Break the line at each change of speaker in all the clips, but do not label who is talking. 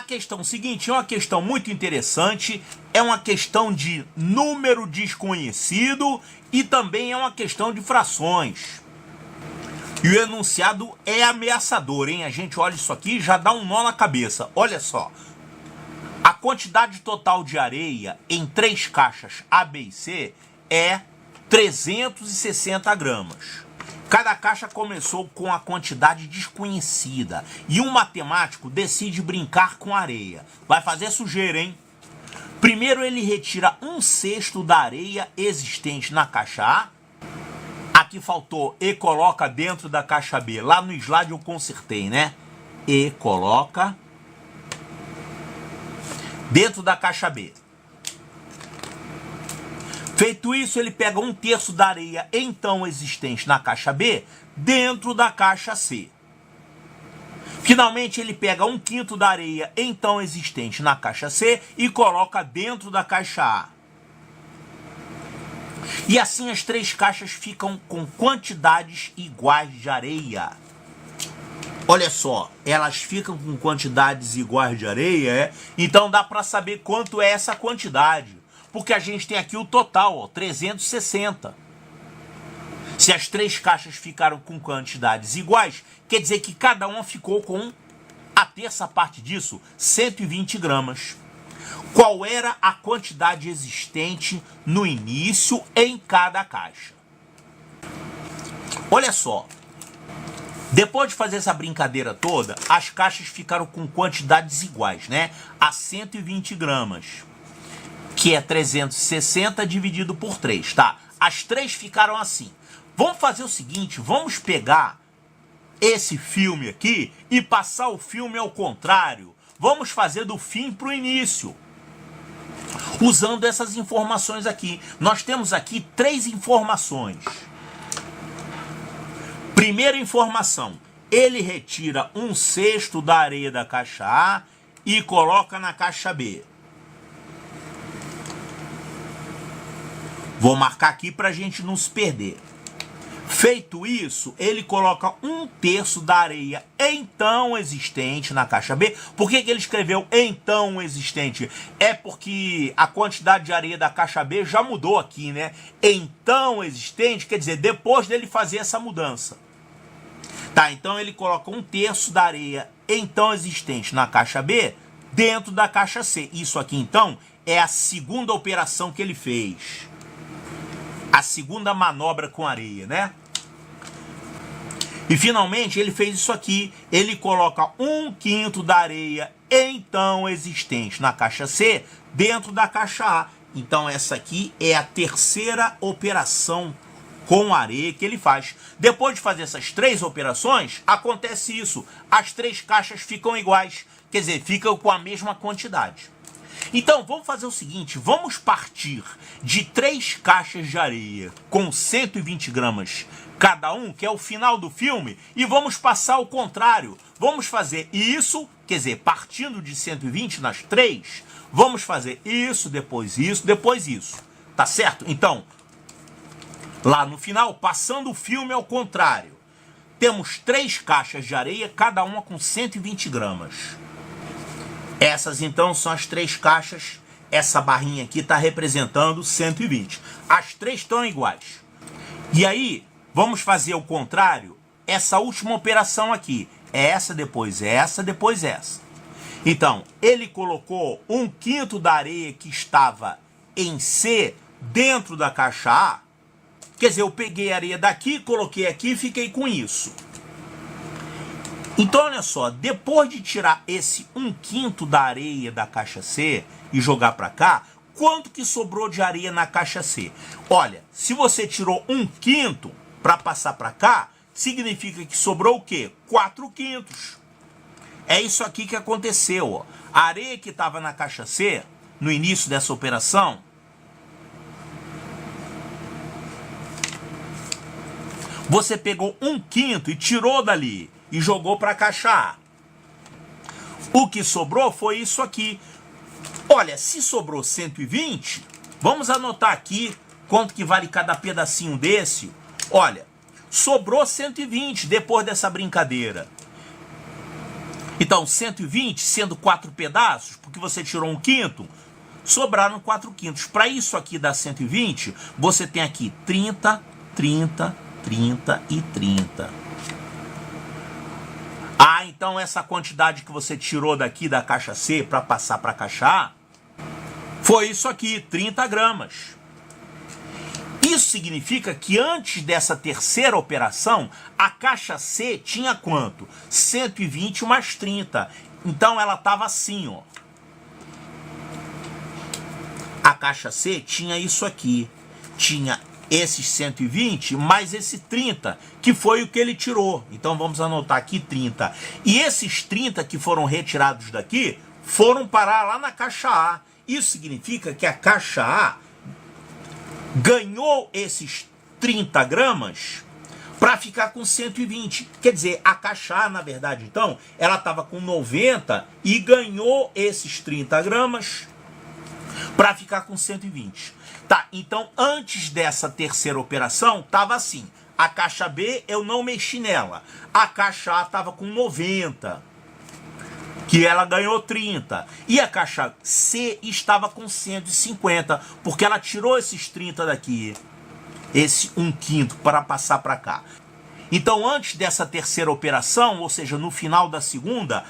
questão seguinte é uma questão muito interessante, é uma questão de número desconhecido e também é uma questão de frações. E o enunciado é ameaçador, hein? A gente olha isso aqui e já dá um nó na cabeça. Olha só. A quantidade total de areia em 3 caixas A, B e C é 360 gramas. Cada caixa começou com a quantidade desconhecida. E um matemático decide brincar com areia. Vai fazer sujeira, hein? Primeiro ele retira 1/6 da areia existente na caixa A. Aqui faltou e coloca dentro da caixa B. Lá no slide eu consertei, né? E coloca dentro da caixa B. Feito isso, ele pega 1/3 da areia então existente na caixa B dentro da caixa C. Finalmente, ele pega 1/5 da areia então existente na caixa C e coloca dentro da caixa A. E assim as 3 caixas ficam com quantidades iguais de areia. Olha só, elas ficam com quantidades iguais de areia, então dá para saber quanto é essa quantidade. Porque a gente tem aqui o total, ó, 360. Se as 3 caixas ficaram com quantidades iguais, quer dizer que cada uma ficou com a terça parte disso, 120 gramas. Qual era a quantidade existente no início em cada caixa? Olha só. Depois de fazer essa brincadeira toda, as caixas ficaram com quantidades iguais, né? A 120 gramas. Que é 360 dividido por 3, tá? As 3 ficaram assim. Vamos fazer o seguinte, vamos pegar esse filme aqui e passar o filme ao contrário. Vamos fazer do fim para o início. Usando essas informações aqui. Nós temos aqui 3 informações. Primeira informação. Ele retira 1/6 da areia da caixa A e coloca na caixa B. Vou marcar aqui para a gente não se perder. Feito isso, ele coloca 1/3 da areia então existente na caixa B. Por que ele escreveu então existente? É porque a quantidade de areia da caixa B já mudou aqui, né? Então existente quer dizer depois dele fazer essa mudança. Tá, então ele coloca 1/3 da areia então existente na caixa B dentro da caixa C. Isso aqui então é a segunda operação que ele fez. A segunda manobra com areia, né? E finalmente ele fez isso aqui. Ele coloca 1/5 da areia então existente na caixa C dentro da caixa A. Então essa aqui é a terceira operação com areia que ele faz. Depois de fazer essas 3 operações, acontece isso. As 3 caixas ficam iguais. Quer dizer, ficam com a mesma quantidade. Então, vamos fazer o seguinte, vamos partir de 3 caixas de areia com 120 gramas cada um, que é o final do filme, e vamos passar ao contrário. Vamos fazer isso, quer dizer, partindo de 120 nas 3, vamos fazer isso, depois isso, depois isso. Tá certo? Então, lá no final, passando o filme ao contrário, temos 3 caixas de areia, cada uma com 120 gramas. Essas então são as 3 caixas. Essa barrinha aqui está representando 120. As 3 estão iguais. E aí, vamos fazer o contrário. Essa última operação aqui. É essa, depois essa, depois essa. Então, ele colocou 1/5 da areia que estava em C dentro da caixa A. Quer dizer, eu peguei a areia daqui, coloquei aqui e fiquei com isso. Então, olha só, depois de tirar esse 1/5 da areia da caixa C e jogar para cá, quanto que sobrou de areia na caixa C? Olha, se você tirou 1/5 para passar para cá, significa que sobrou o quê? 4/5. É isso aqui que aconteceu, ó. A areia que estava na caixa C, no início dessa operação, você pegou 1/5 e tirou dali e jogou para a caixa A. O que sobrou foi isso aqui. Olha, se sobrou 120, vamos anotar aqui quanto que vale cada pedacinho desse. Olha, sobrou 120 depois dessa brincadeira. Então, 120, sendo 4 pedaços, porque você tirou 1/5, sobraram 4/5. Para isso aqui dar 120, você tem aqui 30, 30, 30 e 30. Ah, então essa quantidade que você tirou daqui da caixa C para passar para a caixa A, foi isso aqui, 30 gramas. Isso significa que antes dessa terceira operação, a caixa C tinha quanto? 120 mais 30. Então ela estava assim, ó. A caixa C tinha isso aqui. Tinha esses 120 mais esse 30, que foi o que ele tirou. Então vamos anotar aqui 30. E esses 30 que foram retirados daqui, foram parar lá na caixa A. Isso significa que a caixa A ganhou esses 30 gramas para ficar com 120. Quer dizer, a caixa A, na verdade, então, ela estava com 90 e ganhou esses 30 gramas para ficar com 120. Tá, então, antes dessa terceira operação, estava assim. A caixa B, eu não mexi nela. A caixa A estava com 90, que ela ganhou 30. E a caixa C estava com 150, porque ela tirou esses 30 daqui, esse 1/5, para passar para cá. Então, antes dessa terceira operação, ou seja, no final da segunda,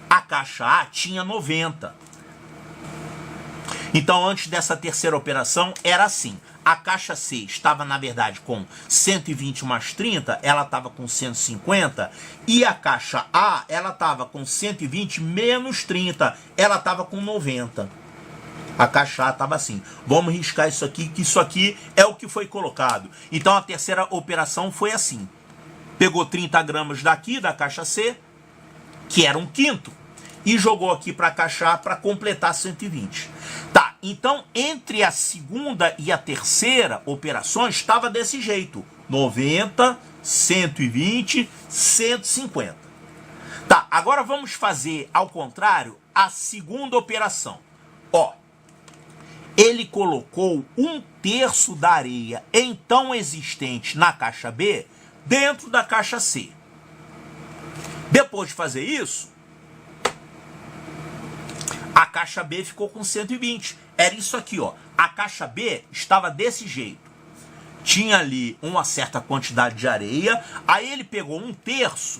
a caixa A tinha 90. Então, antes dessa terceira operação, era assim. A caixa C estava, na verdade, com 120 mais 30, ela estava com 150. E a caixa A, ela estava com 120 menos 30, ela estava com 90. A caixa A estava assim. Vamos riscar isso aqui, que isso aqui é o que foi colocado. Então, a terceira operação foi assim. Pegou 30 gramas daqui, da caixa C, que era 1/5, e jogou aqui para a caixa A para completar 120. Tá, então entre a segunda e a terceira operação estava desse jeito. 90, 120, 150. Tá, agora vamos fazer ao contrário a segunda operação. Ó, ele colocou 1/3 da areia então existente na caixa B dentro da caixa C. Depois de fazer isso, a caixa B ficou com 120. Era isso aqui, ó. A caixa B estava desse jeito. Tinha ali uma certa quantidade de areia. Aí ele pegou 1/3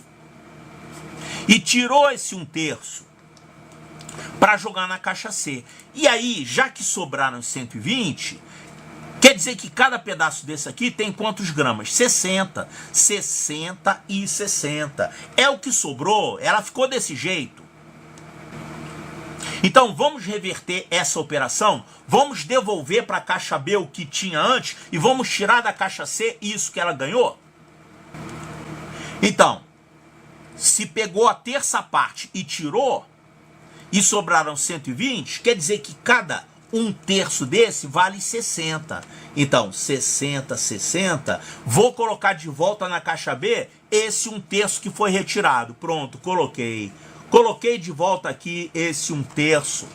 e tirou esse 1/3 para jogar na caixa C. E aí, já que sobraram 120, quer dizer que cada pedaço desse aqui tem quantos gramas? 60. 60 e 60. É o que sobrou. Ela ficou desse jeito. Então, vamos reverter essa operação, vamos devolver para a caixa B o que tinha antes e vamos tirar da caixa C isso que ela ganhou? Então, se pegou a terça parte e tirou, e sobraram 120, quer dizer que cada 1/3 desse vale 60. Então, 60, 60, vou colocar de volta na caixa B esse 1/3 que foi retirado. Pronto, coloquei. Coloquei de volta aqui esse 1/3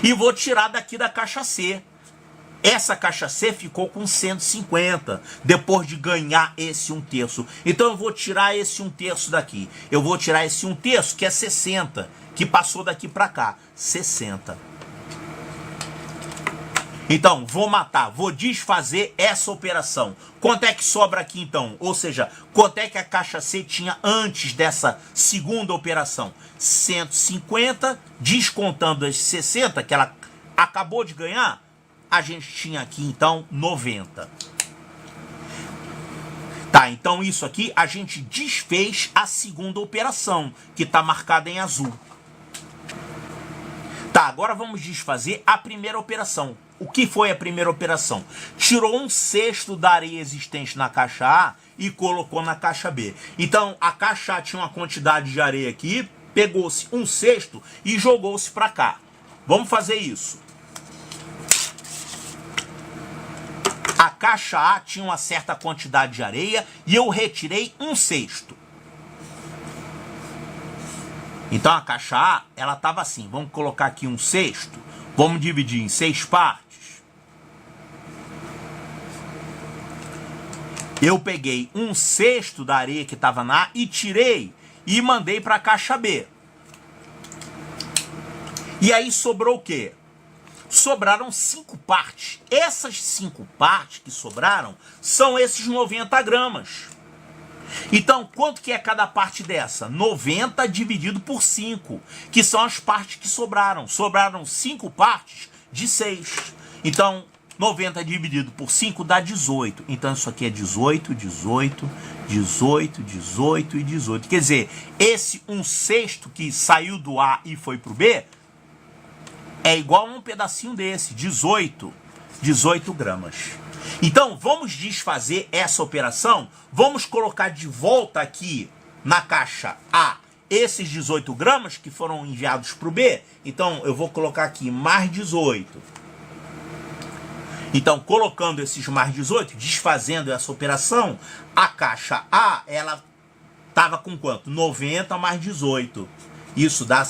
e vou tirar daqui da caixa C. Essa caixa C ficou com 150 depois de ganhar esse 1/3. Então eu vou tirar esse 1/3 daqui. Eu vou tirar esse 1/3 que é 60, que passou daqui para cá, 60. Então, vou matar, vou desfazer essa operação. Quanto é que sobra aqui então? Ou seja, quanto é que a caixa C tinha antes dessa segunda operação? 150, descontando as 60 que ela acabou de ganhar, a gente tinha aqui então 90. Tá, então isso aqui a gente desfez a segunda operação, que está marcada em azul. Tá, agora vamos desfazer a primeira operação. O que foi a primeira operação? Tirou 1/6 da areia existente na caixa A e colocou na caixa B. Então, a caixa A tinha uma quantidade de areia aqui, pegou-se 1/6 e jogou-se para cá. Vamos fazer isso. A caixa A tinha uma certa quantidade de areia e eu retirei 1/6. Então, a caixa A, ela estava assim. Vamos colocar aqui 1/6. Vamos dividir em 6 partes. Eu peguei 1/6 da areia que estava na A e tirei. e mandei para a caixa B. E aí sobrou o quê? Sobraram 5 partes. Essas 5 partes que sobraram são esses 90 gramas. Então, quanto que é cada parte dessa? 90 dividido por 5, que são as partes que sobraram. Sobraram 5 partes de 6. Então, 90 dividido por 5 dá 18. Então, isso aqui é 18, 18, 18, 18 e 18. Quer dizer, esse 1/6 que saiu do A e foi para o B é igual a um pedacinho desse, 18 gramas. Então, vamos desfazer essa operação. Vamos colocar de volta aqui na caixa A esses 18 gramas que foram enviados para o B. Então, eu vou colocar aqui mais 18. Então, colocando esses mais 18, desfazendo essa operação, a caixa A, ela estava com quanto? 90 mais 18. Isso dá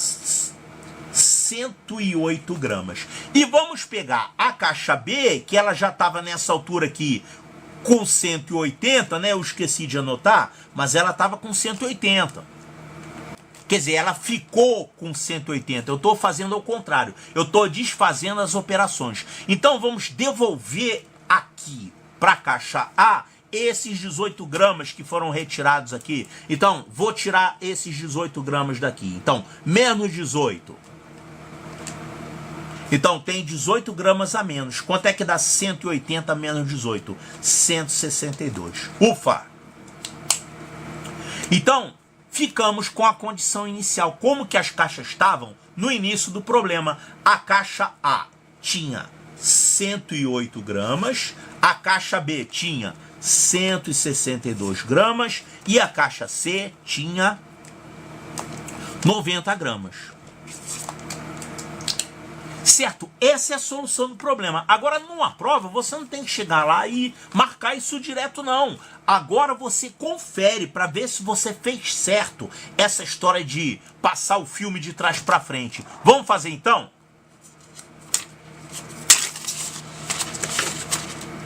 108 gramas. E vamos pegar a caixa B, que ela já estava nessa altura aqui com 180, né? Eu esqueci de anotar, mas ela estava com 180. Quer dizer, ela ficou com 180. Eu estou fazendo ao contrário. Eu estou desfazendo as operações. Então, vamos devolver aqui para a caixa A esses 18 gramas que foram retirados aqui. Então, vou tirar esses 18 gramas daqui. Então, menos 18. Então, tem 18 gramas a menos. Quanto é que dá 180 menos 18? 162. Ufa! Então, ficamos com a condição inicial. Como que as caixas estavam no início do problema? A caixa A tinha 108 gramas, a caixa B tinha 162 gramas e a caixa C tinha 90 gramas. Certo? Essa é a solução do problema. Agora, numa prova, você não tem que chegar lá e marcar isso direto, não. Agora você confere para ver se você fez certo essa história de passar o filme de trás para frente. Vamos fazer então?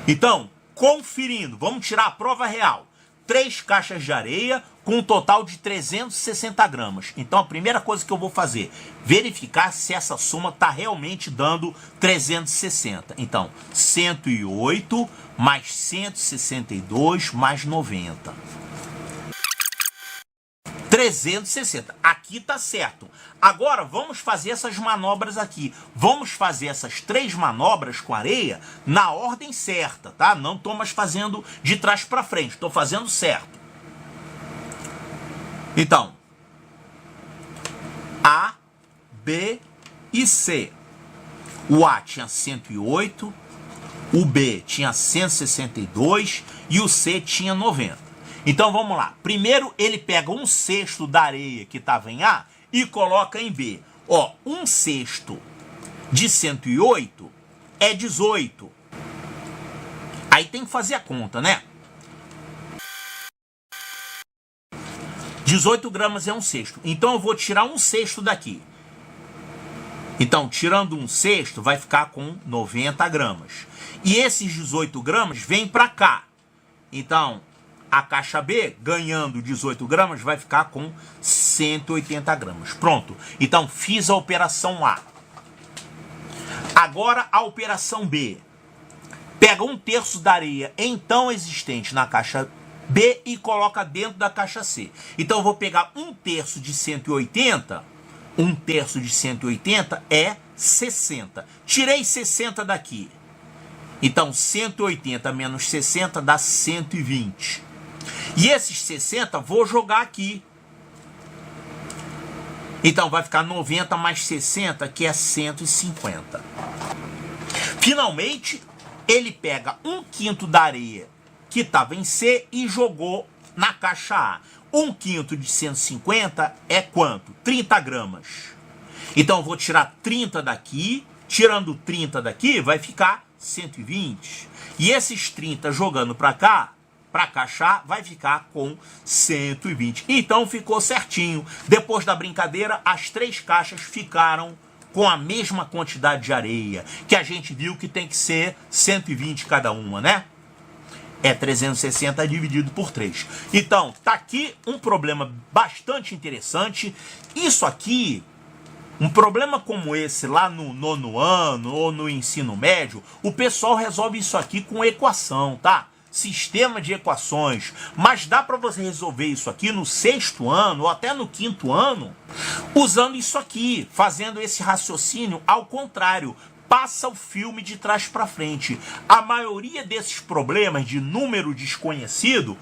Então, conferindo, vamos tirar a prova real. 3 caixas de areia com um total de 360 gramas. Então, a primeira coisa que eu vou fazer, verificar se essa soma está realmente dando 360. Então, 108 mais 162 mais 90. 360. Aqui está certo. Agora, vamos fazer essas manobras aqui. Vamos fazer essas 3 manobras com areia na ordem certa, tá? Não estou mais fazendo de trás para frente. Estou fazendo certo. Então, A, B e C. O A tinha 108, o B tinha 162 e o C tinha 90. Então, vamos lá. Primeiro, ele pega 1/6 da areia que estava em A e coloca em B. Ó, 1/6 de 108 é 18. Aí tem que fazer a conta, né? 18 gramas é 1/6. Então eu vou tirar 1/6 daqui. Então, tirando 1/6, vai ficar com 90 gramas. E esses 18 gramas vêm para cá. Então, a caixa B, ganhando 18 gramas, vai ficar com 180 gramas. Pronto. Então, fiz a operação A. Agora, a operação B. Pega 1/3 da areia então existente na caixa B e coloca dentro da caixa C. Então, eu vou pegar 1/3 de 180. 1/3 de 180 é 60. Tirei 60 daqui. Então, 180 menos 60 dá 120. E esses 60 vou jogar aqui. Então, vai ficar 90 mais 60, que é 150. Finalmente, ele pega 1/5 da areia que estava em C e jogou na caixa A. 1/5 de 150 é quanto? 30 gramas. Então, eu vou tirar 30 daqui. Tirando 30 daqui, vai ficar 120. E esses 30 jogando para cá, para a caixa A, vai ficar com 120. Então, ficou certinho. Depois da brincadeira, as 3 caixas ficaram com a mesma quantidade de areia, que a gente viu que tem que ser 120 cada uma, né? É 360 dividido por 3. Então, tá aqui um problema bastante interessante. Isso aqui, um problema como esse lá no 9º ano ou no ensino médio, o pessoal resolve isso aqui com equação, tá? Sistema de equações. Mas dá para você resolver isso aqui no 6º ano ou até no 5º ano usando isso aqui, fazendo esse raciocínio ao contrário. Passa o filme de trás para frente. A maioria desses problemas de número desconhecido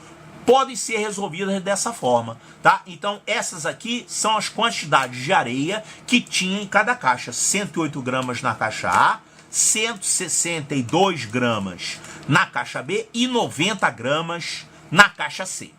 podem ser resolvidas dessa forma, tá? Então, essas aqui são as quantidades de areia que tinha em cada caixa. 108 gramas na caixa A, 162 gramas na caixa B e 90 gramas na caixa C.